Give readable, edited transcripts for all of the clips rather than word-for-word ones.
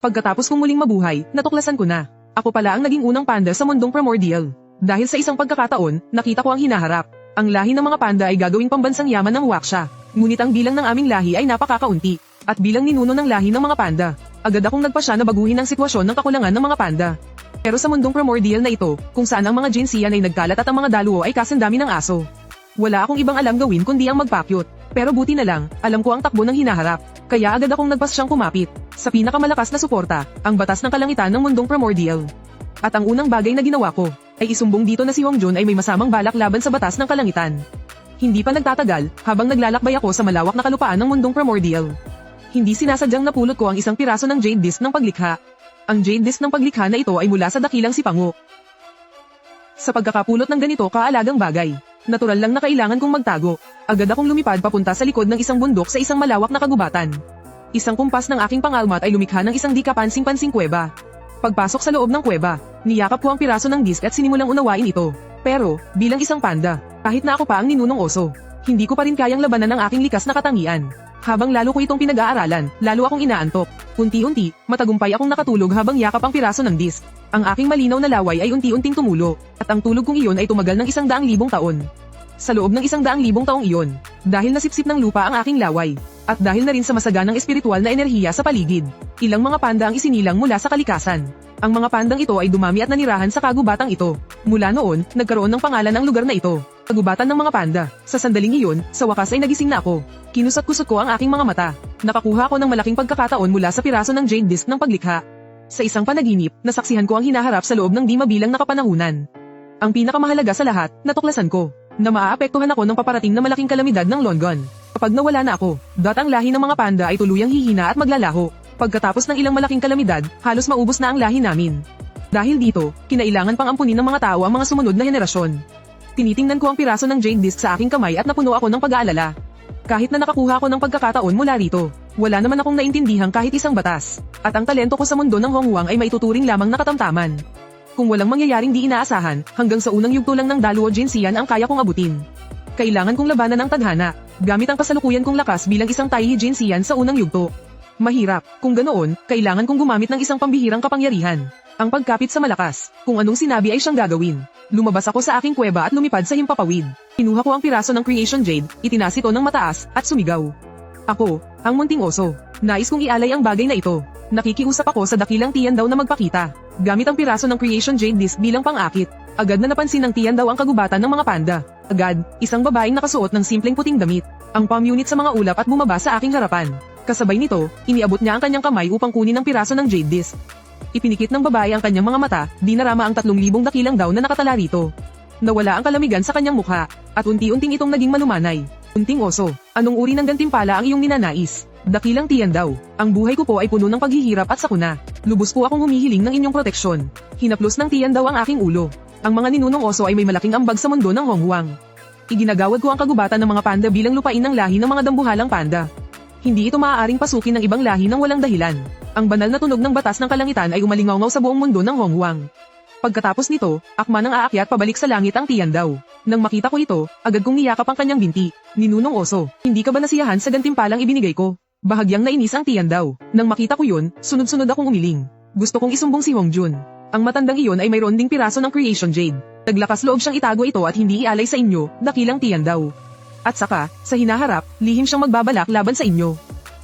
Pagkatapos kong muling mabuhay, natuklasan ko na. Ako pala ang naging unang panda sa mundong primordial. Dahil sa isang pagkakataon, nakita ko ang hinaharap. Ang lahi ng mga panda ay gagawing pambansang yaman ng Waksha. Ngunit ang bilang ng aming lahi ay napakakaunti. At bilang ninuno ng lahi ng mga panda, agad akong nagpasya na baguhin ang sitwasyon ng kakulangan ng mga panda. Pero sa mundong primordial na ito, kung saan ang mga Jinsian ay nagkalat at ang mga daluo ay kasandami ng aso. Wala akong ibang alam gawin kundi ang magpakyut. Pero buti na lang, alam ko ang takbo ng hinaharap. Kaya agad akong nagpasyang kumapit. Sa pinakamalakas na suporta, ang batas ng kalangitan ng mundong primordial. At ang unang bagay na ginawa ko, ay isumbong dito na si Hongjun ay may masamang balak laban sa batas ng kalangitan. Hindi pa nagtatagal, habang naglalakbay ako sa malawak na kalupaan ng mundong primordial. Hindi sinasadyang napulot ko ang isang piraso ng Jade Disc ng paglikha. Ang Jade Disc ng paglikha na ito ay mula sa dakilang si Pangu. Sa pagkakapulot ng ganito kaalagang bagay, natural lang na kailangan kong magtago. Agad akong lumipad papunta sa likod ng isang bundok sa isang malawak na kagubatan. Isang kumpas ng aking pangalmat ay lumikha ng isang di kapansing-pansing kuweba. Pagpasok sa loob ng kuweba, niyakap ko ang piraso ng disc at sinimulang unawain ito. Pero, bilang isang panda, kahit na ako pa ang ninunong oso, hindi ko pa rin kayang labanan ang aking likas na katangian. Habang lalo ko itong pinag-aaralan, lalo akong inaantok. Unti-unti, matagumpay akong nakatulog habang yakap ang piraso ng disc. Ang aking malinaw na laway ay unti-unting tumulo, at ang tulog kong iyon ay tumagal ng 100,000 taon. Sa loob ng 100,000 taong iyon, dahil nasipsip ng lupa ang aking laway, at dahil na rin sa masaganang espiritual na enerhiya sa paligid, ilang mga panda ang isinilang mula sa kalikasan. Ang mga pandang ito ay dumami at nanirahan sa kagubatang ito. Mula noon, nagkaroon ng pangalan ang lugar na ito, kagubatan ng mga panda. Sa sandaling iyon, sa wakas ay nagising na ako. Kinusat-kusot ko ang aking mga mata. Nakakuha ako ng malaking pagkakataon mula sa piraso ng Jade Disc ng paglikha. Sa isang panaginip, nasaksihan ko ang hinaharap sa loob ng di mabilang na kapanahunan. Ang pinakamahalaga sa lahat, natuklasan ko na maaapektuhan ako ng paparating na malaking kalamidad ng Longon. Kapag nawala na ako, ang lahi ng mga panda ay tuluyang hihina at maglalaho. Pagkatapos ng ilang malaking kalamidad, halos maubos na ang lahi namin. Dahil dito, kinailangan pang ampunin ng mga tao ang mga sumunod na henerasyon. Tinitingnan ko ang piraso ng Jade Disc sa aking kamay at napuno ako ng pag-aalala. Kahit na nakakuha ko ng pagkakataon mula rito, wala naman akong naintindihang kahit isang batas. At ang talento ko sa mundo ng Honghuang ay maituturing lamang na katamtaman. Kung walang mangyayaring di inaasahan, hanggang sa unang yugto lang ng Daluo Jinsian ang kaya kong abutin. Kailangan kong labanan ang tadhana, gamit ang kasalukuyan kong lakas bilang isang Taihi Jinsian sa unang yugto. Mahirap, kung ganoon, kailangan kong gumamit ng isang pambihirang kapangyarihan. Ang pagkapit sa malakas, kung anong sinabi ay siyang gagawin. Lumabas ako sa aking kuweba at lumipad sa himpapawid. Kinuha ko ang piraso ng Creation Jade, itinaas ito ng mataas, at sumigaw. Ako, ang munting oso. Nais kong ialay ang bagay na ito. Nakikiusap ako sa dakilang tiyan daw na magpakita. Gamit ang piraso ng Creation Jade Disc bilang pang-akit. Agad na napansin ng tiyan daw ang kagubatan ng mga panda. Agad, isang babaeng nakasuot ng simpleng puting damit. Ang palm unit sa mga ulap at bumaba sa aking harapan. Kasabay nito, iniabot niya ang kanyang kamay upang kunin ang piraso ng Jade Disc. Ipinikit ng babae ang kanyang mga mata, di narama ang 3,000 dakilang daw na nakatala rito. Nawala ang kalamigan sa kanyang mukha, at unti-unting itong naging malumanay. Unting oso, anong uri ng gantimpala ang iyong ninanais? Dakilang tiyan daw, ang buhay ko po ay puno ng paghihirap at sakuna. Lubos po akong humihiling ng inyong proteksyon. Hinaplos ng tiyan daw ang aking ulo. Ang mga ninunong oso ay may malaking ambag sa mundo ng Honghuang. Iginagawad ko ang kagubatan ng mga panda bilang lupain ng lahi ng mga dambuhalang panda. Hindi ito maaaring pasukin ng ibang lahi ng walang dahilan. Ang banal na tunog ng batas ng kalangitan ay umalingaw sa buong mundo ng Honghuang. Pagkatapos nito, akma ng aakyat pabalik sa langit ang tiyan daw. Nang makita ko ito, agad kong niyakap ang kanyang binti. Ninunong oso, hindi ka ba nasiyahan sa gantimpalang ibinigay ko? Bahagyang nainis ang tiyan daw. Nang makita ko yun, sunod-sunod akong umiling. Gusto kong isumbong si Hongjun. Ang matandang iyon ay mayroon ding piraso ng Creation Jade. Naglakas loob siyang itago ito at hindi ialay sa inyo, dakilang tiyan daw. At saka, sa hinaharap, lihim siyang magbabalak laban sa inyo.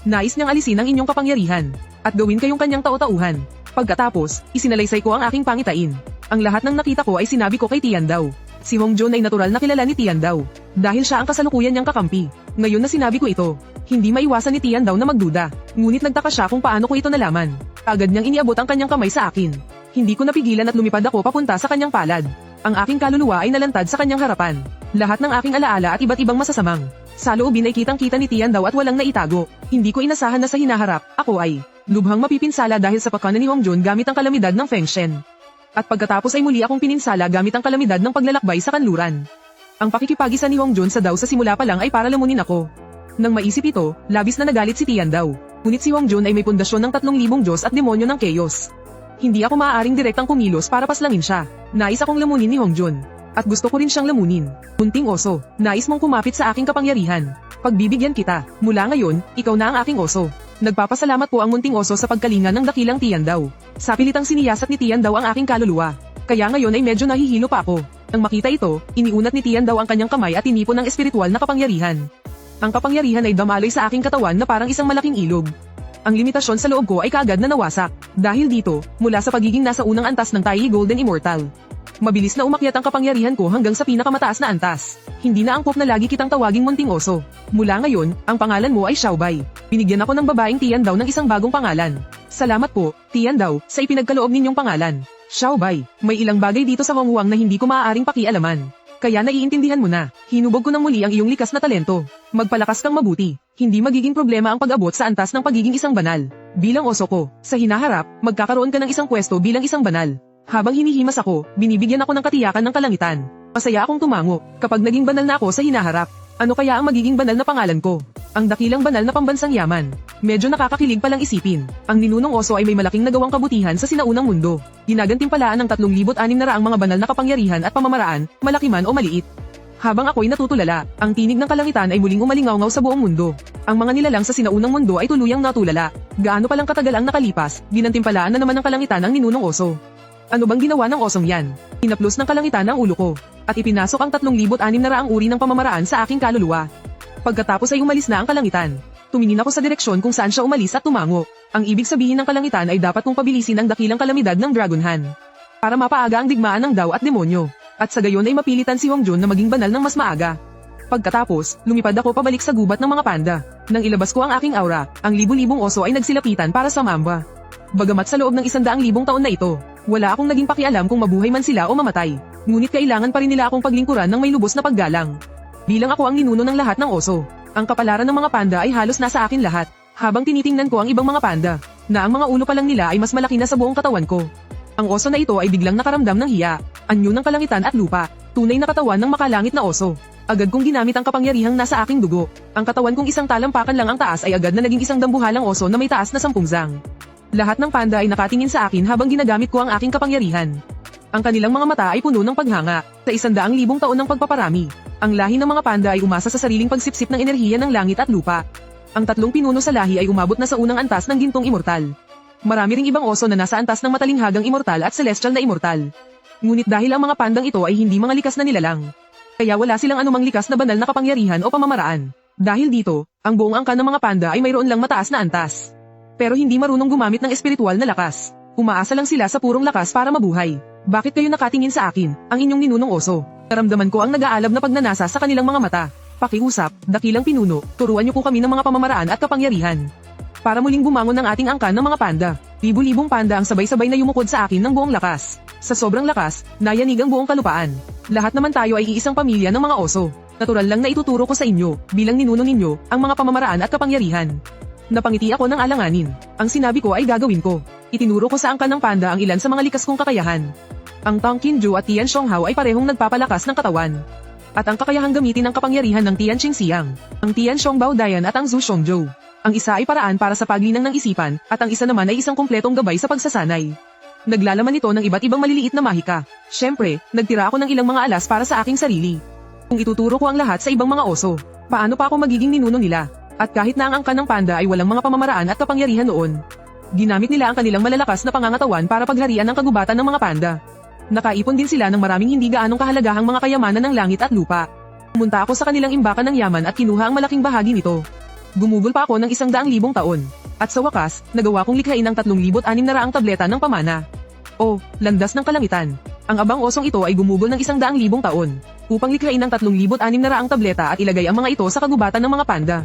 Nais niyang alisin ang inyong kapangyarihan, at gawin kayong kanyang tao-tauhan. Pagkatapos, isinalaysay ko ang aking pangitain. Ang lahat ng nakita ko ay sinabi ko kay Tian Dao. Si Hongjun ay natural na kilala ni Tian Dao, dahil siya ang kasalukuyan niyang kakampi. Ngayon na sinabi ko ito, hindi maiwasan ni Tian Dao na magduda. Ngunit nagtaka siya kung paano ko ito nalaman. Agad niyang iniabot ang kanyang kamay sa akin. Hindi ko napigilan at lumipad ako papunta sa kanyang palad. Ang aking kaluluwa ay nalantad sa kanyang harapan. Lahat ng aking alaala at iba't ibang masasamang saloobin ay kitang-kita ni Tian Dao at walang naitago. Hindi ko inasahan na sa hinaharap, ako ay lubhang mapipinsala dahil sa pagkanan ni Hongjun gamit ang kalamidad ng Feng Shen. At pagkatapos ay muli akong pininsala gamit ang kalamidad ng paglalakbay sa kanluran. Ang pakikipagisa ni Hongjun sa Dao sa simula pa lang ay para lamunin ako. Nang maisip ito, labis na nagalit si Tian Dao. Ngunit si Hongjun ay may pundasyon ng 3,000 Diyos at demonyo ng Chaos. Hindi ako maaaring direktang kumilos para paslangin siya. Nais akong lamunin ni Hongjun. At gusto ko rin siyang lamunin. Munting oso, nais mong kumapit sa aking kapangyarihan. Pagbibigyan kita. Mula ngayon, ikaw na ang aking oso. Nagpapasalamat po ang munting oso sa pagkalinga ng dakilang Tiandaw. Sa pilitang siniyasat ni Tiandaw ang aking kaluluwa. Kaya ngayon ay medyo nahihilo pa ako. Nang makita ito, iniunat ni Tiandaw ang kanyang kamay at tinipon ng espiritual na kapangyarihan. Ang kapangyarihan ay damaloy sa aking katawan na parang isang malaking ilog. Ang limitasyon sa loob ko ay kaagad na nawasak. Dahil dito, mula sa pagiging nasa unang antas ng Tai Golden Immortal. Mabilis na umakyat ang kapangyarihan ko hanggang sa pinakamataas na antas. Hindi na angkop na lagi kitang tawaging munting oso. Mula ngayon, ang pangalan mo ay Xiaobei. Binigyan ako ng babaeng Tiandaw ng isang bagong pangalan. Salamat po, Tiandaw, sa ipinagkaloob ninyong pangalan. Xiaobei, may ilang bagay dito sa Honghuang na hindi ko maaaring pakialaman. Kaya naiintindihan mo na, hinubog ko ng muli ang iyong likas na talento. Magpalakas kang mabuti, hindi magiging problema ang pag-abot sa antas ng pagiging isang banal. Bilang oso ko, sa hinaharap, magkakaroon ka ng isang pwesto bilang isang banal. Habang hinihimas ako, binibigyan ako ng katiyakan ng kalangitan. Masaya akong tumango, kapag naging banal na ako sa hinaharap. Ano kaya ang magiging banal na pangalan ko? Ang dakilang banal na pambansang yaman. Medyo nakakakilig palang isipin. Ang ninunong oso ay may malaking nagawang kabutihan sa sinaunang mundo. Ginagantimpalaan ng 3,600 mga banal na kapangyarihan at pamamaraan, malaki man o maliit. Habang ako'y natutulala, ang tinig ng kalangitan ay muling umalingaw-ngaw sa buong mundo. Ang mga nilalang sa sinaunang mundo ay tuluyang natulala. Gaano palang katagal ang nakalipas, ginantimpalaan na naman ng kalangitan ang ninunong oso. Ano bang ginawa ng osong yan? Pinaplos ng kalangitan ang ulo ko, at ipinasok ang 3,600 uri ng pamamaraan sa aking kaluluwa. Pagkatapos ay umalis na ang kalangitan. Tumingin ako sa direksyon kung saan siya umalis at tumango. Ang ibig sabihin ng kalangitan ay dapat kong pabilisin ang dakilang kalamidad ng Dragon Han. Para mapaaga ang digmaan ng Dao at demonyo. At sa gayon ay mapilitan si Hongjun na maging banal ng mas maaga. Pagkatapos, lumipad ako pabalik sa gubat ng mga panda. Nang ilabas ko ang aking aura, ang libu-libong oso ay nagsilapitan para sa mamba. Bagamat sa loob ng 100,000 taon na ito, wala akong naging pakialam kung mabuhay man sila o mamatay. Ngunit kailangan pa rin nila akong paglingkuran ng may lubos na paggalang. Bilang ako ang ninuno ng lahat ng oso, ang kapalaran ng mga panda ay halos nasa akin lahat. Habang tinitingnan ko ang ibang mga panda, na ang mga ulo pa lang nila ay mas malaki na sa buong katawan ko. Ang oso na ito ay biglang nakaramdam ng hiya, anyo ng kalangitan at lupa, tunay na katawan ng makalangit na oso. Agad kong ginamit ang kapangyarihang nasa aking dugo. Ang katawan kong isang talampakan lang ang taas ay agad na naging isang dambuhalang oso na may taas na 10 zang. Lahat ng panda ay nakatingin sa akin habang ginagamit ko ang aking kapangyarihan. Ang kanilang mga mata ay puno ng paghanga. Sa 100,000 taon ng pagpaparami, ang lahi ng mga panda ay umasa sa sariling pagsipsip ng enerhiya ng langit at lupa. Ang 3 pinuno sa lahi ay umabot na sa unang antas ng gintong immortal. Marami ring ibang oso na nasa antas ng matalinghagang immortal at celestial na immortal. Ngunit dahil ang mga pandang ito ay hindi mga likas na nilalang, kaya wala silang anumang likas na banal na kapangyarihan o pamamaraan. Dahil dito, ang buong angkan ng mga panda ay mayroon lang mataas na antas. Pero hindi marunong gumamit ng espiritual na lakas. Umaasa lang sila sa purong lakas para mabuhay. Bakit kayo nakatingin sa akin, ang inyong ninunong oso? Naramdaman ko ang nag-aalab na pagnanasa sa kanilang mga mata. Pakiusap, dakilang pinuno, turuan niyo po kami ng mga pamamaraan at kapangyarihan. Para muling bumangon ng ating angkan ng mga panda. Libu-libong panda ang sabay-sabay na yumukod sa akin ng buong lakas. Sa sobrang lakas, nayanig ang buong kalupaan. Lahat naman tayo ay iisang pamilya ng mga oso. Natural lang na ituturo ko sa inyo, bilang ninuno ninyo, ang mga pamamaraan at kapangyarihan. Napangiti ako ng alanganin. Ang sinabi ko ay gagawin ko. Itinuro ko sa angkan ng panda ang ilan sa mga likas kong kakayahan. Ang Tang Qinju at Tian Xianghao ay parehong nagpapalakas ng katawan. At ang kakayahang gamitin ng kapangyarihan ng Tian Qingxiang, ang Tian Xiangbao Dayan at ang Zhu Xiongzhou. Ang isa ay paraan para sa paglinang ng isipan, at ang isa naman ay isang kumpletong gabay sa pagsasanay. Naglalaman ito ng iba't ibang maliliit na mahika. Siyempre, nagtira ako ng ilang mga alas para sa aking sarili. Kung ituturo ko ang lahat sa ibang mga oso, paano pa ako magiging ninuno nila? At kahit na ang angkan ng panda ay walang mga pamamaraan at kapangyarihan noon, ginamit nila ang kanilang malalakas na pangangatawan para pagharian ang kagubatan ng mga panda. Nakaipon din sila ng maraming hindi gaanong kahalagahang mga kayamanan ng langit at lupa. Pumunta ako sa kanilang imbakan ng yaman at kinuha ang malaking bahagi nito. Gumugol pa ako ng 100,000 taon. At sa wakas, nagawa kong likhain ang 3,600 tableta ng pamana. O, landas ng kalangitan. Ang abang osong ito ay gumugol ng 100,000 taon upang likhain ang 3,600 tableta at ilagay ang mga ito sa kagubatan ng mga panda.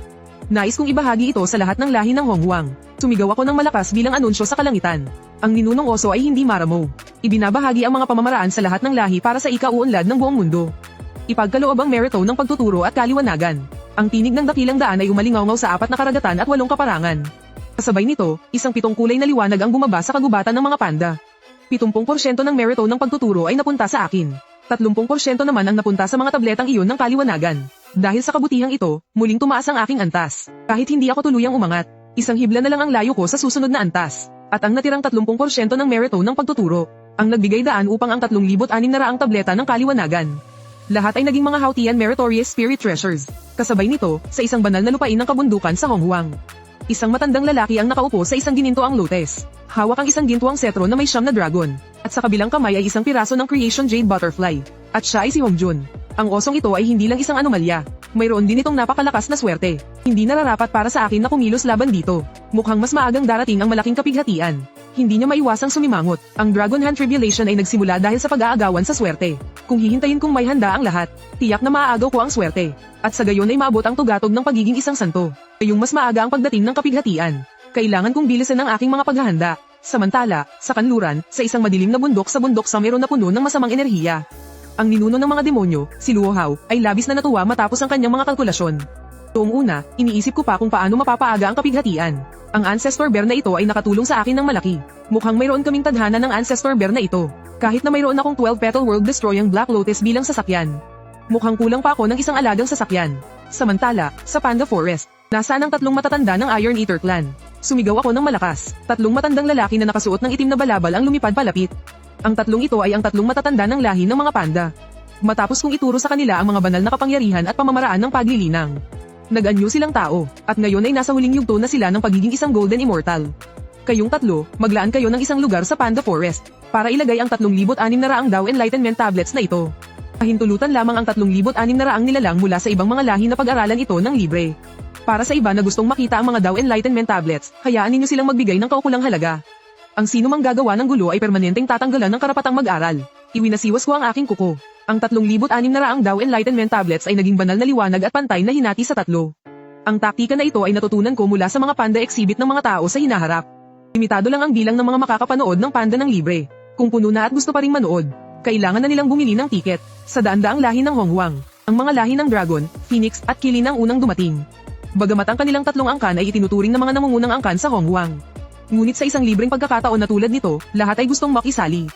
Nais kong ibahagi ito sa lahat ng lahi ng Honghuang. Sumigaw ako ng malakas bilang anunsyo sa kalangitan. Ang ninunong oso ay hindi maramo. Ibinabahagi ang mga pamamaraan sa lahat ng lahi para sa ikauunlad ng buong mundo. Ipagkaloob ang merito ng pagtuturo at kaliwanagan. Ang tinig ng dakilang daan ay umalingaw-ngaw sa 4 na karagatan at 8 kaparangan. Kasabay nito, isang 7 kulay na liwanag ang bumaba sa kagubatan ng mga panda. 70% ng merito ng pagtuturo ay napunta sa akin. 30% naman ang napunta sa mga tabletang iyon ng kaliwanagan. Dahil sa kabutihang ito, muling tumaas ang aking antas. Kahit hindi ako tuluyang umangat, isang hibla na lang ang layo ko sa susunod na antas. At ang natirang 30% ng merito ng pagtuturo, ang nagbigay daan upang ang 3,600 tableta ng kaliwanagan. Lahat ay naging mga Hautian Meritorious Spirit Treasures. Kasabay nito, sa isang banal na lupain ng kabundukan sa Honghuang. Isang matandang lalaki ang nakaupo sa isang ginintoang lotes. Hawak ang isang gintuang setro na may siyam na dragon. At sa kabilang kamay ay isang piraso ng Creation Jade Butterfly. At siya ay si Hongjun. Ang osong ito ay hindi lang isang anomalya. Mayroon din itong napakalakas na swerte. Hindi nararapat para sa akin na kumilos laban dito. Mukhang mas maagang darating ang malaking kapighatian. Hindi niya maiwasang sumimangot. Ang Dragon Hand Tribulation ay nagsimula dahil sa pag-aagawan sa swerte. Kung hihintayin kong may handa ang lahat, tiyak na maaagaw ko ang swerte. At sa gayon ay maabot ang tugatog ng pagiging isang santo. Ngayong mas maaga ang pagdating ng kapighatian. Kailangan kong bilisan ang aking mga paghahanda. Samantala, sa kanluran, sa isang madilim na bundok sa bundok Samero na puno ng masamang enerhiya. Ang ninuno ng mga demonyo, si Luo Hao, ay labis na natuwa matapos ang kanyang mga kalkulasyon. Noong una, iniisip ko pa kung paano mapapaaga ang kapighatian. Ang Ancestor Bear na ito ay nakatulong sa akin ng malaki. Mukhang mayroon kaming tadhana ng Ancestor Bear na ito. Kahit na mayroon akong 12 Petal World Destroying Black Lotus bilang sasakyan. Mukhang kulang pa ako ng isang alagang sasakyan. Samantala, sa Panda Forest, nasaan ang tatlong matatanda ng Iron Eater Clan? Sumigaw ako ng malakas. Tatlong matandang lalaki na nakasuot ng itim na balabal ang lumipad palapit. Ang tatlong ito ay ang tatlong matatanda ng lahi ng mga panda. Matapos kong ituro sa kanila ang mga banal na kapangyarihan at pamamaraan ng paglilinang. Nag-anyo silang tao, at ngayon ay nasa huling yugto na sila ng pagiging isang Golden Immortal. Kayong tatlo, maglaan kayo ng isang lugar sa Panda Forest, para ilagay ang 3,600 Dao Enlightenment Tablets na ito. Pahintulutan lamang ang 3,600 nilalang mula sa ibang mga lahi na pag-aralan ito ng libre. Para sa iba na gustong makita ang mga Dao Enlightenment Tablets, hayaan ninyo silang magbigay ng kaukulang halaga. Ang sino mang gagawa ng gulo ay permanenteng tatanggalan ng karapatang mag-aral. Iwinasiwas ko ang aking kuko. Ang 3,600 Dao Enlightenment Tablets ay naging banal na liwanag at pantay na hinati sa tatlo. Ang taktika na ito ay natutunan ko mula sa mga panda exhibit ng mga tao sa hinaharap. Limitado lang ang bilang ng mga makakapanood ng panda ng libre. Kung puno na at gusto pa ring manood, kailangan na nilang bumili ng tiket. Sa daan-daang lahi ng Hongwang, ang mga lahi ng Dragon, Phoenix at Kilin ang unang dumating. Bagamat ang kanilang tatlong angkan ay itinuturing na mga namungunang angkan sa Hongwang. Ngunit sa isang libreng pagkakataon na tulad nito, lahat ay gustong makisali.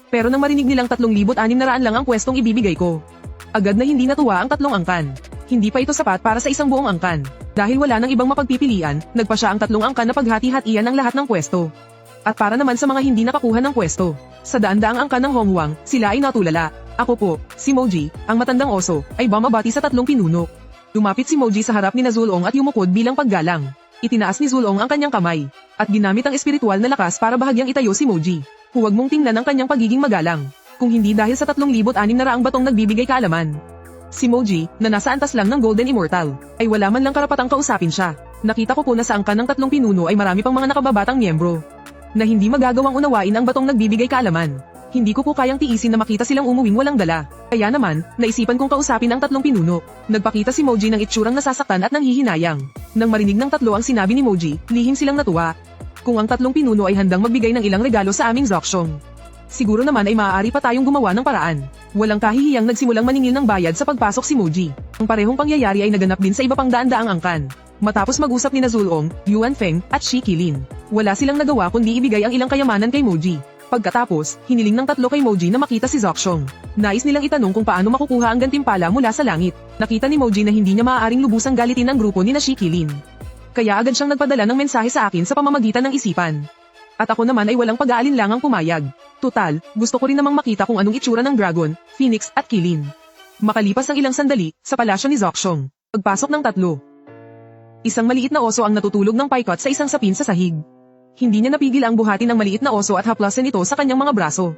Pero nang marinig nilang 3,600 lang ang pwestong ibibigay ko, agad na hindi natuwa ang tatlong angkan. Hindi pa ito sapat para sa isang buong angkan. Dahil wala nang ibang mapagpipilian, nagpa siya ang tatlong angkan na paghati-hatian ang lahat ng pwesto. At para naman sa mga hindi nakakuha ng pwesto, sa daan-daang angkan ng Hongwang, sila ay natulala. Ako po, si Moji, ang matandang oso, ay bumabati sa tatlong pinuno. Lumapit si Moji sa harap ni Zulong at yumukod bilang paggalang. Itinaas ni Zulong ang kanyang kamay, at ginamit ang espiritual na lakas para bahagyang itayo si Moji. Huwag mong tingnan ang kanyang pagiging magalang, kung hindi dahil sa 3,600 batong nagbibigay kaalaman. Si Moji, na nasa antas lang ng Golden Immortal, ay wala man lang karapatang kausapin siya. Nakita ko po na sa angkan ng tatlong pinuno ay marami pang mga nakababatang miyembro, na hindi magagawang unawain ang batong nagbibigay kaalaman. Hindi ko po kayang tiisin na makita silang umuwing walang dala. Kaya naman, naisipan kong kausapin ang tatlong pinuno. Nagpakita si Moji ng itsurang nasasaktan at nanghihinayang. Nang marinig ng tatlo ang sinabi ni Moji, lihim silang natuwa. Kung ang tatlong pinuno ay handang magbigay ng ilang regalo sa aming Zokshong, siguro naman ay maaari pa tayong gumawa ng paraan. Walang kahihiyang nagsimulang maningil ng bayad sa pagpasok si Moji. Ang parehong pangyayari ay naganap din sa iba pang daan-daang angkan. Matapos mag-usap ni Zulong, Yuan Feng, at Shi Qilin, wala silang nagawa kundi ibigay ang ilang kayamanan kay Moji. Pagkatapos, hiniling ng tatlo kay Moji na makita si Zokshong. Nais nilang itanong kung paano makukuha ang gantimpala mula sa langit. Nakita ni Moji na hindi niya maaaring lubusang galitin ang grupo ni Shi Qilin. Kaya agad siyang nagpadala ng mensahe sa akin sa pamamagitan ng isipan. At ako naman ay walang pag-aalinlangang pumayag. Tutal, gusto ko rin namang makita kung anong itsura ng Dragon, Phoenix at Kilin. Makalipas ang ilang sandali, sa palasyo ni Zokshong, pagpasok ng tatlo, isang maliit na oso ang natutulog ng paikot sa isang sapin sa sahig. Hindi niya napigil ang buhatin ng maliit na oso at haplasin ito sa kanyang mga braso.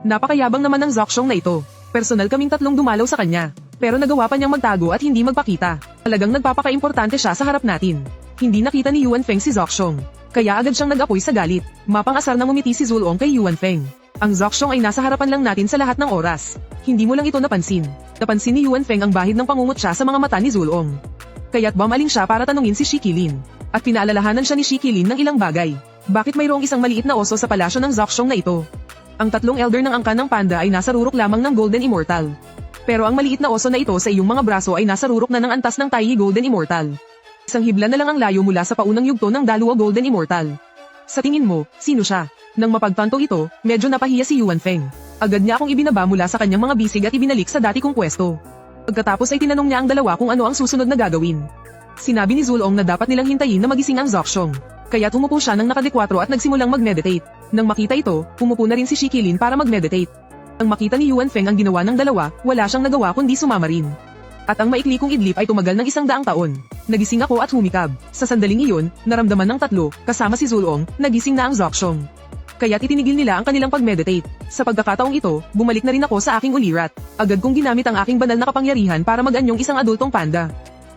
Napakayabang naman ng Zokshong na ito. Personal kaming tatlong dumalaw sa kanya. Pero nagawa pa niyang magtago at hindi magpakita. Talagang nagpapaka-importante siya sa harap natin. Hindi nakita ni Yuan Feng si Zokshong, kaya agad siyang nag-apoy sa galit. Mapang-asar nang umiti si Zulong kay Yuan Feng. Ang Zokshong ay nasa harapan lang natin sa lahat ng oras. Hindi mo lang ito napansin. Napansin ni Yuan Feng ang bahid ng pangungot siya sa mga mata ni Zulong. Kaya't bumaling siya para tanungin si Shi Qilin. At pinaalalahanan siya ni Shi Qilin ng ilang bagay. Bakit mayroong isang maliit na oso sa palasyo ng Zokshong na ito? Ang tatlong elder ng angkan ng panda ay nasa rurok lamang ng Golden Immortal. Pero ang maliit na oso na ito sa iyong mga braso ay nasa rurok na ng antas ng Taiyi Golden Immortal. Isang hibla na lang ang layo mula sa paunang yugto ng Dalua Golden Immortal. Sa tingin mo, sino siya? Nang mapagtanto ito, medyo napahiya si Yuan Feng. Agad niya akong ibinaba mula sa kanyang mga bisig at ibinalik sa dati kong pwesto. Pagkatapos ay tinanong niya ang dalawa kung ano ang susunod na gagawin. Sinabi ni Zulong na dapat nilang hintayin na magising ang Zokshong. Kaya umupo siya ng nakadekwatro at nagsimulang mag-meditate. Nang makita ito, umupo na rin si Shi Qilin para mag-meditate. Nang makita ni Yuan Feng ang ginawa ng dalawa, wala siyang nagawa kundi sumama rin. At ang maikli kong idlip ay tumagal ng 100 taon. Nagising ako at humikab. Sa sandaling iyon, naramdaman ng tatlo, kasama si Zulong, nagising na ang Zokshong. Kaya't itinigil nila ang kanilang pag-meditate. Sa pagkakataong ito, bumalik na rin ako sa aking ulirat. Agad kong ginamit ang aking banal na kapangyarihan para mag-anyong isang adultong panda.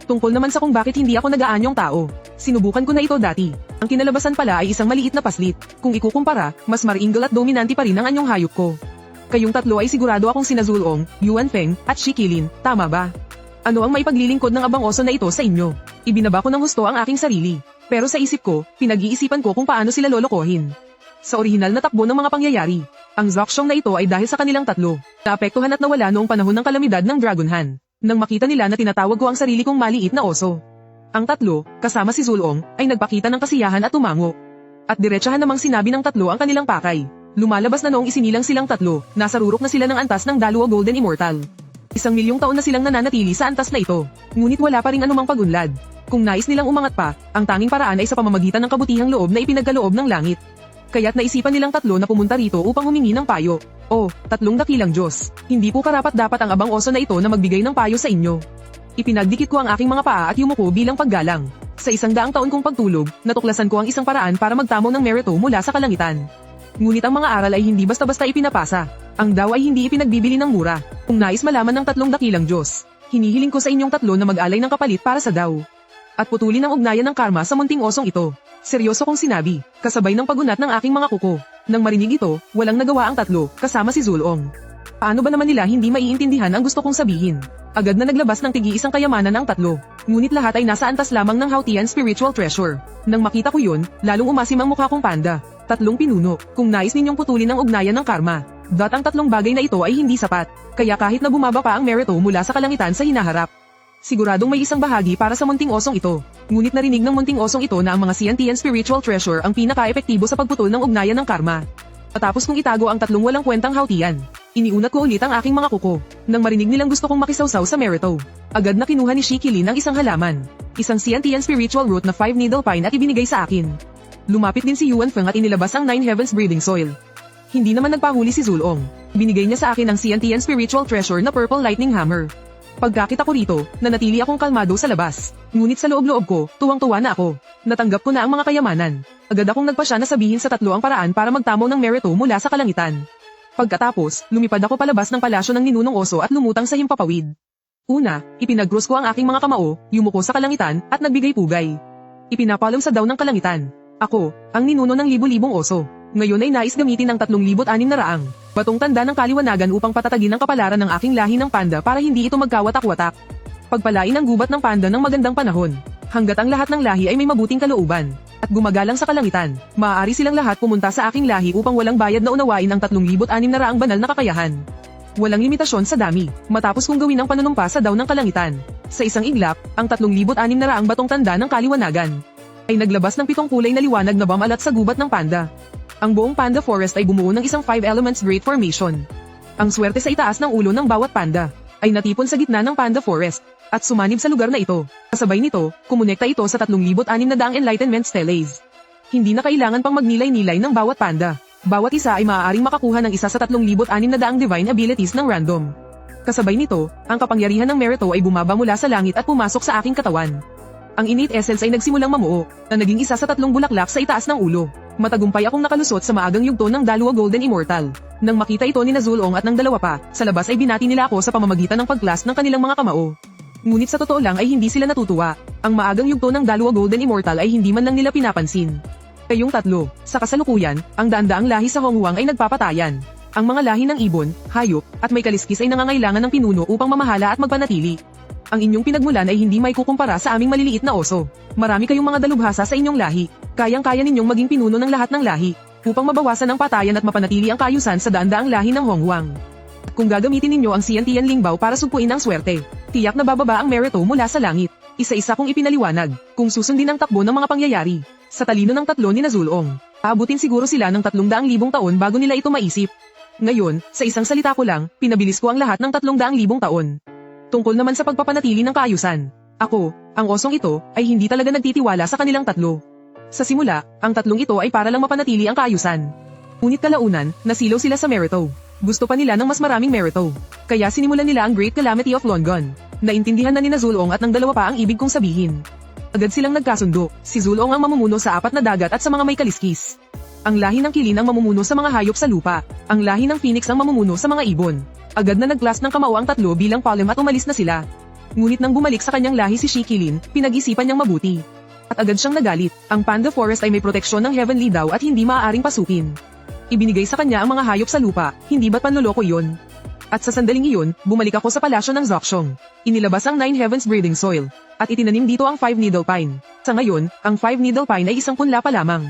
Tungkol naman sa kung bakit hindi ako nag-aanyong tao. Sinubukan ko na ito dati. Ang kinalabasan pala ay isang maliit na paslit. Kung ikukumpara, mas maringal at dominante pa rin ang anyong hayop ko. Kayong tatlo ay sigurado akong sina Zulong, Yuan Feng, at Shikilin, tama ba? Ano ang maipaglilingkod ng abang oso na ito sa inyo? Ibinaba ko ng husto ang aking sarili. Pero sa isip ko, pinag-iisipan ko kung paano sila lolokohin. Sa orihinal na takbo ng mga pangyayari, ang Zokshong na ito ay dahil sa kanilang tatlo. Naapektuhan at nawala noong panahon ng kalamidad ng Dragon Han. Nang makita nila na tinatawag ko ang sarili kong maliit na oso. Ang tatlo, kasama si Zulong, ay nagpakita ng kasiyahan at tumango. At diretsahan namang sinabi ng tatlo ang kanilang pakay. Lumalabas na noong isinilang silang tatlo, nasa rurok na sila ng antas ng Dalawa Golden Immortal. 1,000,000 taon na silang nananatili sa antas na ito, ngunit wala pa ring anumang pagunlad. Kung nais nilang umangat pa, ang tanging paraan ay sa pamamagitan ng kabutihang loob na ipinagkaloob ng langit. Kaya't naisipan nilang tatlo na pumunta rito upang humingi ng payo. Oh, tatlong dakilang Diyos, hindi po karapat-dapat ang abang oso na ito na magbigay ng payo sa inyo. Ipinagdikit ko ang aking mga paa at yumuko bilang paggalang. Sa 100 taon kong pagtulog, natuklasan ko ang isang paraan para magtamo ng merito mula sa kalangitan. Ngunit ang mga aral ay hindi basta-basta ipinapasa. Ang daw ay hindi ipinagbibili ng mura. Kung nais malaman ng tatlong dakilang Diyos, hinihiling ko sa inyong tatlo na mag-alay ng kapalit para sa daw. At putulin ang ugnayan ng karma sa munting osong ito. Seryoso kong sinabi, kasabay ng pagunat ng aking mga kuko. Nang marinig ito, walang nagawa ang tatlo, kasama si Zulong. Paano ba naman nila hindi maiintindihan ang gusto kong sabihin? Agad na naglabas ng tigi-isang kayamanan ang tatlo. Ngunit lahat ay nasa antas lamang ng Hautian Spiritual Treasure. Nang makita ko yun, lalong umasim ang mukha kong panda. Tatlong pinuno, kung nais ninyong putulin ang ugnayan ng karma. Ang tatlong bagay na ito ay hindi sapat. Kaya kahit na bumaba pa ang merito mula sa kalangitan sa hinaharap, siguradong may isang bahagi para sa munting osong ito. Ngunit narinig ng munting osong ito na ang mga Siantian Spiritual Treasure ang pinaka-epektibo sa pagputol ng ugnayan ng karma. Matapos kong itago ang tatlong walang kwentang Hautian, iniunat ko ulit ang aking mga kuko. Nang marinig nilang gusto kong makisawsaw sa merito, agad na kinuha ni Shikilin ang isang halaman. Isang Siantian Spiritual Root na 5 Needle Pine at ibinigay sa akin. Lumapit din si Yuan Feng at inilabas ang 9 Heavens Breathing Soil. Hindi naman nagpahuli si Zulong. Binigay niya sa akin ang Siantian Spiritual Treasure na Purple Lightning Hammer. Pagkakita ko rito, nanatili akong kalmado sa labas. Ngunit sa loob-loob ko, tuwang-tuwa na ako. Natanggap ko na ang mga kayamanan. Agad akong nagpasya na sabihin sa tatlo ang paraan para magtamo ng merito mula sa kalangitan. Pagkatapos, lumipad ako palabas ng palasyo ng ninunong oso at lumutang sa himpapawid. Una, ipinag-cross ko ang aking mga kamao, yumuko sa kalangitan, at nagbigay pugay. Ipinapalong sa daw ng kalangitan. Ako, ang ninuno ng libu-libong oso. Ngayon ay nais gamitin ang 3,600 batong tanda ng kaliwanagan upang patatagin ang kapalaran ng aking lahi ng panda para hindi ito magkawatak-watak. Pagpalain ang gubat ng panda ng magandang panahon. Hanggat ang lahat ng lahi ay may mabuting kalooban at gumagalang sa kalangitan, maaari silang lahat pumunta sa aking lahi upang walang bayad na unawain ang 3,600 banal na kakayahan. Walang limitasyon sa dami, matapos kong gawin ang panunumpa sa daw ng kalangitan. Sa isang iglap, ang 3,600 batong tanda ng kaliwanagan ay naglabas ng 7 kulay na liwanag na bamalat sa gubat ng panda. Ang buong Panda Forest ay bumuo ng isang 5 Elements Great Formation. Ang swerte sa itaas ng ulo ng bawat panda ay natipon sa gitna ng Panda Forest at sumanib sa lugar na ito. Kasabay nito, kumonekta ito sa 3,600 Enlightenment Steles. Hindi na kailangan pang magnilay-nilay ng bawat panda. Bawat isa ay maaaring makakuha ng isa sa 3,600 divine abilities ng random. Kasabay nito, ang kapangyarihan ng merito ay bumaba mula sa langit at pumasok sa aking katawan. Ang innate essence ay nagsimulang mamuo, na naging isa sa 3 bulaklak sa itaas ng ulo. Matagumpay akong nakalusot sa maagang yugto ng Dalawa Golden Immortal. Nang makita ito ni Zulong at ng dalawa pa, sa labas ay binati nila ako sa pamamagitan ng pagklas ng kanilang mga kamao. Ngunit sa totoo lang ay hindi sila natutuwa. Ang maagang yugto ng Dalawa Golden Immortal ay hindi man lang nila pinapansin. Kayong tatlo, sa kasalukuyan, ang daan-daang lahi sa Honghuang ay nagpapatayan. Ang mga lahi ng ibon, hayop, at may kaliskis ay nangangailangan ng pinuno upang mamahala at magpanatili. Ang inyong pinagmulan ay hindi may kukumpara sa aming maliliit na oso. Marami kayong mga dalubhasa sa inyong lahi. Kayang-kaya ninyong maging pinuno ng lahat ng lahi, upang mabawasan ang patayan at mapanatili ang kaayusan sa daan-daang lahi ng Honghuang. Kung gagamitin ninyo ang Siantian Lingbao para sugpuin ang swerte, tiyak na bababa ang merito mula sa langit. Isa-isa kong ipinaliwanag, kung susundin ang takbo ng mga pangyayari. Sa talino ng tatlo ni Zulong, aabutin siguro sila ng 300,000 taon bago nila ito maisip. Ngayon, sa isang salita ko lang, pinabilis ko ang lahat ng 300,000 taon. Tungkol naman sa pagpapanatili ng kaayusan, ako, ang osong ito, ay hindi talaga nagtitiwala sa kanilang tatlo. Sa simula, ang tatlong ito ay para lang mapanatili ang kaayusan. Ngunit kalaunan, nasilaw sila sa merito. Gusto pa nila ng mas maraming merito. Kaya sinimulan nila ang Great Calamity of Longon. Naintindihan na ni Zulong at ng dalawa pa ang ibig kong sabihin. Agad silang nagkasundo, si Zulong ang mamumuno sa 4 na dagat at sa mga may kaliskis. Ang lahi ng kilin ang mamumuno sa mga hayop sa lupa, ang lahi ng phoenix ang mamumuno sa mga ibon. Agad na nag-class ng kamao ang 3 bilang palem at umalis na sila. Ngunit nang bumalik sa kanyang lahi si Shikilin, pinag-isipan niyang mabuti. At agad siyang nagalit, ang Panda Forest ay may proteksyon ng Heavenly daw at hindi maaaring pasukin. Ibinigay sa kanya ang mga hayop sa lupa, hindi ba't panloloko yon? At sa sandaling iyon, bumalik ako sa palasyo ng Zokshong. Inilabas ang 9 Heavens breeding soil, at itinanim dito ang 5 needle pine. Sa ngayon, ang 5 needle pine ay isang punla pa lamang.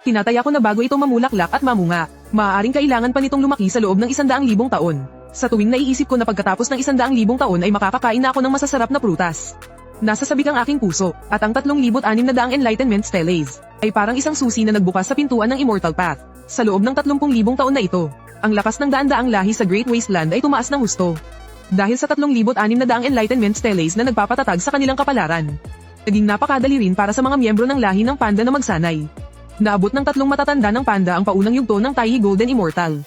Tinataya ko na bago ito mamulaklak at mamunga, maaaring kailangan pa nitong lumaki sa loob ng 100,000 taon. Sa tuwing naiisip ko na pagkatapos ng 100,000 taon ay makakakain na ako ng masasarap na prutas. Nasa sabik ang aking puso, at ang 3,600 enlightenment steles ay parang isang susi na nagbukas sa pintuan ng Immortal Path. Sa loob ng 30,000 taon na ito, ang lakas ng daan-daang lahi sa Great Wasteland ay tumaas ng husto. Dahil sa 3,600 enlightenment steles na nagpapatatag sa kanilang kapalaran. Naging napakadali rin para sa mga miyembro ng lahi ng panda na magsanay. Naabot ng 3 matatanda ng panda ang paunang yugto ng Taihi Golden Immortal.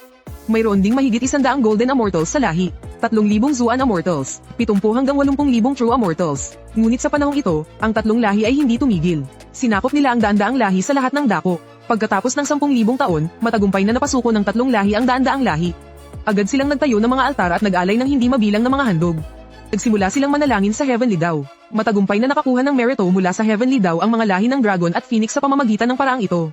Mayroon ding mahigit 100 Golden Immortals sa lahi, 3,000 Zuan Immortals, 70 hanggang 80,000 True Immortals. Ngunit sa panahong ito, ang 3 lahi ay hindi tumigil. Sinakop nila ang daan-daang lahi sa lahat ng dako. Pagkatapos ng 10,000 taon, matagumpay na napasuko ng 3 lahi ang daan-daang lahi. Agad silang nagtayo ng mga altar at nag-alay ng hindi mabilang na mga handog. Nagsimula silang manalangin sa Heavenly Daw. Matagumpay na nakakuha ng merito mula sa Heavenly Daw ang mga lahi ng Dragon at Phoenix sa pamamagitan ng paraang ito.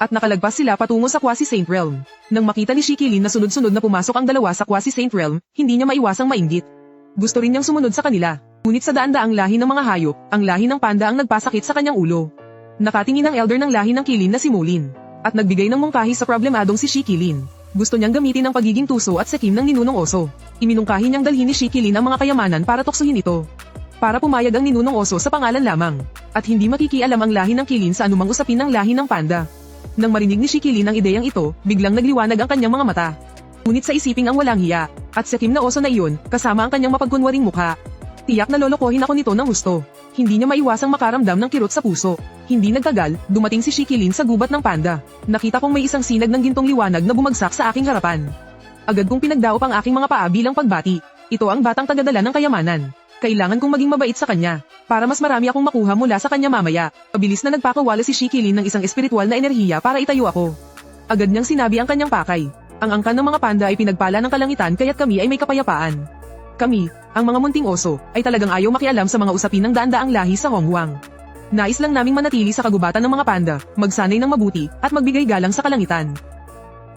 At nakalagpas sila patungo sa Quasi Saint Realm. Nang makita ni Shikilin na sunod-sunod na pumasok ang dalawa sa Quasi Saint Realm, hindi niya maiwasang mainggit. Gusto rin niyang sumunod sa kanila. Ngunit sa daan-daang lahi ng mga hayop, ang lahi ng panda ang nagpasakit sa kanyang ulo. Nakatingin ang elder ng lahi ng kilin na si Molin. At nagbigay ng mungkahi sa problemadong si Shikilin. Gusto niyang gamitin ang pagiging tuso at sakim ng ninunong oso. Iminungkahi niyang dalhin ni Shikilin ang mga kayamanan para tuksohin ito. Para pumayag ang ninunong oso sa pangalan lamang. At hindi makikialam ang lahi ng kilin sa anumang usapin ng lahi ng panda. Nang marinig ni Shikilin ang ideyang ito, biglang nagliwanag ang kanyang mga mata. Ngunit sa isiping ang walang hiya, at sakim na oso na iyon, kasama ang kanyang mapagkunwaring mukha. Tiyak na lolokohin ako nito ng gusto. Hindi niya maiwasang makaramdam ng kirot sa puso. Hindi nagtagal, dumating si Shikilin sa gubat ng panda. Nakita kong may isang sinag ng gintong liwanag na bumagsak sa aking harapan. Agad kong pinagdaop ang aking mga paa bilang pagbati. Ito ang batang tagadala ng kayamanan. Kailangan kong maging mabait sa kanya, para mas marami akong makuha mula sa kanya mamaya. Pabilis na nagpakawala si Shikilin ng isang espiritual na enerhiya para itayo ako. Agad niyang sinabi ang kanyang pakay. Ang angkan ng mga panda ay pinagpala ng kalangitan kaya't kami ay may kapayapaan. Kami, ang mga munting oso, ay talagang ayaw makialam sa mga usapin ng daan-daang lahi sa Honghuang. Nais lang naming manatili sa kagubatan ng mga panda, magsanay ng mabuti, at magbigay galang sa kalangitan.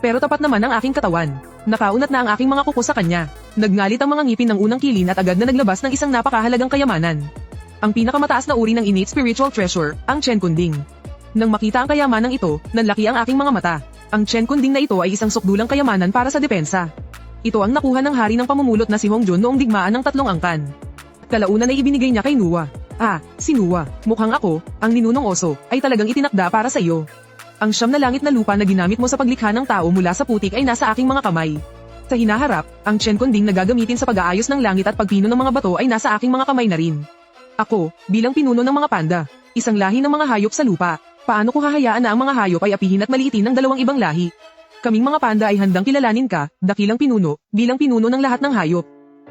Pero tapat naman ang aking katawan. Nakaunat na ang aking mga kuko sa kanya. Nagngalit ang mga ngipin ng unang kilin at agad na naglabas ng isang napakahalagang kayamanan. Ang pinakamataas na uri ng innate spiritual treasure, ang Chen Kunding. Nang makita ang kayamanang ito, nanlaki ang aking mga mata. Ang Chen Kunding na ito ay isang sukdulang kayamanan para sa depensa. Ito ang nakuha ng hari ng pamumulot na si Hongjun noong digmaan ng 3 angkan. Kalaunan ay ibinigay niya kay Nuwa. Si Nuwa, mukhang ako, ang ninunong oso, ay talagang itinakda para sa iyo. Ang 9 na langit na lupa na ginamit mo sa paglikha ng tao mula sa putik ay nasa aking mga kamay. Sa hinaharap, ang Chen Kunding na gagamitin sa pag-aayos ng langit at pagpino ng mga bato ay nasa aking mga kamay na rin. Ako, bilang pinuno ng mga panda, isang lahi ng mga hayop sa lupa, paano ko hahayaan na ang mga hayop ay apihin at maliitin ng 2 ibang lahi? Kaming mga panda ay handang kilalanin ka, dakilang pinuno, bilang pinuno ng lahat ng hayop.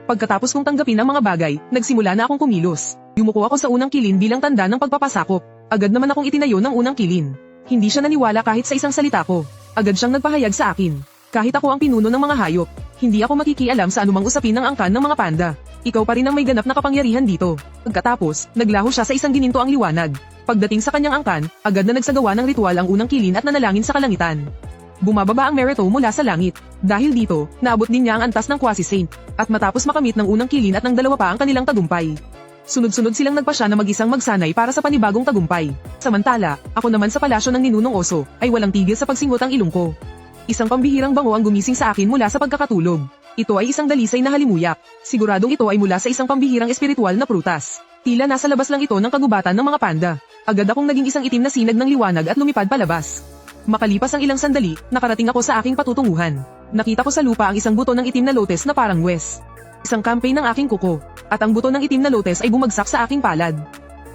Pagkatapos kong tanggapin ang mga bagay, nagsimula na akong kumilos. Yumuko ako sa unang kilin bilang tanda ng pagpapasakop. Agad naman akong itinayo ng unang kilin. Hindi siya naniwala kahit sa isang salita ko. Agad siyang nagpahayag sa akin. Kahit ako ang pinuno ng mga hayop, hindi ako makikialam sa anumang usapin ng angkan ng mga panda. Ikaw pa rin ang may ganap na kapangyarihan dito. Pagkatapos, naglaho siya sa isang gininto ang liwanag. Pagdating sa kanyang angkan, agad na nagsagawa ng ritual ang unang kilin at nanalangin sa kalangitan. Bumababa ang merito mula sa langit. Dahil dito, naabot din niya ang antas ng Quasi Saint. At matapos makamit ng unang kilin at ng 2 pa ang kanilang tagumpay. Sunod-sunod silang nagpasya na mag-isang magsanay para sa panibagong tagumpay. Samantala, ako naman sa palasyo ng ninunong oso, ay walang tigil sa pagsingot ang ilong ko. Isang pambihirang bango ang gumising sa akin mula sa pagkakatulog. Ito ay isang dalisay na halimuyak. Siguradong ito ay mula sa isang pambihirang espiritual na prutas. Tila nasa labas lang ito ng kagubatan ng mga panda. Agad akong naging isang itim na sinag ng liwanag at lumipad palabas. Makalipas ang ilang sandali, nakarating ako sa aking patutunguhan. Nakita ko sa lupa ang isang buto ng itim na lotes na parang wes. Isang campaign ng aking kuko, at ang buto ng itim na lotes ay bumagsak sa aking palad.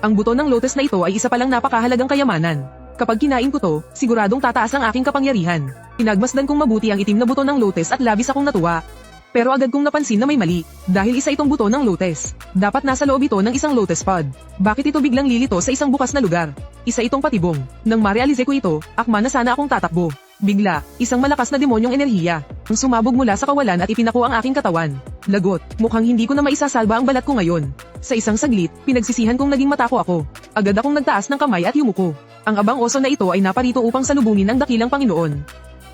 Ang buto ng lotes na ito ay isa palang napakahalagang kayamanan. Kapag kinain ko to, siguradong tataas ang aking kapangyarihan. Pinagmasdan kong mabuti ang itim na buto ng lotes at labis akong natuwa. Pero agad kong napansin na may mali, dahil isa itong buto ng lotus. Dapat nasa loob ito ng isang lotus pod. Bakit ito biglang lilito sa isang bukas na lugar? Isa itong patibong. Nang marealize ko ito, akma na sana akong tatakbo. Bigla, isang malakas na demonyong enerhiya ang sumabog mula sa kawalan at ipinako ang aking katawan. Lagot, mukhang hindi ko na maisasalba ang balat ko ngayon. Sa isang saglit, pinagsisihan kong naging matako ako. Agad akong nagtaas ng kamay at yumuko. Ang abang oso na ito ay naparito upang salubungin ang dakilang Panginoon.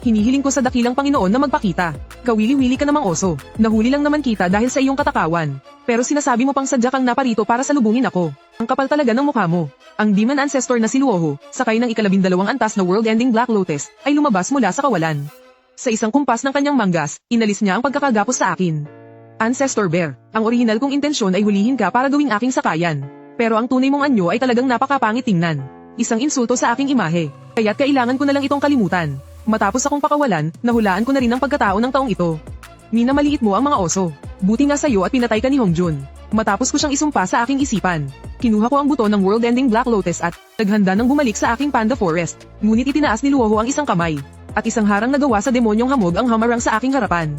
Hinihiling ko sa dakilang Panginoon na magpakita. Kawili-wili ka namang oso. Nahuli lang naman kita dahil sa iyong katakawan. Pero sinasabi mo pang sadya kang naparito para salubungin ako. Ang kapal talaga ng mukha mo. Ang demon ancestor na si Luoho, sakay ng ika-12 antas na world-ending Black Lotus, ay lumabas mula sa kawalan. Sa isang kumpas ng kanyang manggas, inalis niya ang pagkakagapos sa akin. Ancestor Bear, ang orihinal kong intensyon ay hulihin ka para gawing aking sakayan. Pero ang tunay mong anyo ay talagang napakapangit tingnan. Isang insulto sa aking imahe, kaya't kailangan ko na lang itong kalimutan. Matapos akong pakawalan, nahulaan ko na rin ang pagkatao ng taong ito. Minamaliit mo ang mga oso. Buti nga sa'yo at pinatay ka ni Hongjun. Matapos ko siyang isumpa sa aking isipan, kinuha ko ang buto ng world-ending Black Lotus at naghanda ng bumalik sa aking Panda Forest. Ngunit itinaas ni Luoho ang isang kamay, at isang harang nagawa sa demonyong hamog ang hamarang sa aking harapan.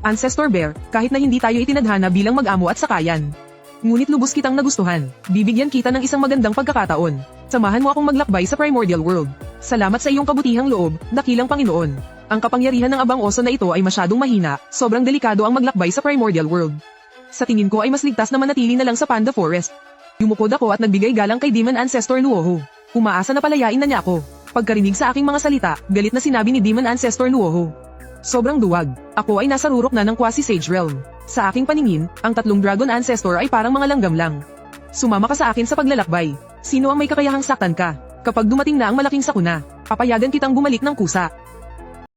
Ancestor Bear, kahit na hindi tayo itinadhana bilang mag-amo at sakayan, ngunit lubos kitang nagustuhan. Bibigyan kita ng isang magandang pagkakataon. Samahan mo akong maglakbay sa Primordial World. Salamat sa iyong kabutihang loob, dakilang Panginoon. Ang kapangyarihan ng abang oso na ito ay masyadong mahina, sobrang delikado ang maglakbay sa Primordial World. Sa tingin ko ay mas ligtas na manatili na lang sa Panda Forest. Yumukod ako at nagbigay galang kay Demon Ancestor Luoho. Umaasa na palayain na niya ako. Pagkarinig sa aking mga salita, galit na sinabi ni Demon Ancestor Luoho. Sobrang duwag. Ako ay nasa rurok na ng Quasi-Sage Realm. Sa aking paningin, ang tatlong Dragon Ancestor ay parang mga langgam lang. Sumama ka sa akin sa paglalakbay. Sino ang may kakayahang saktan ka? Kapag dumating na ang malaking sakuna, papayagan kitang bumalik ng kusa.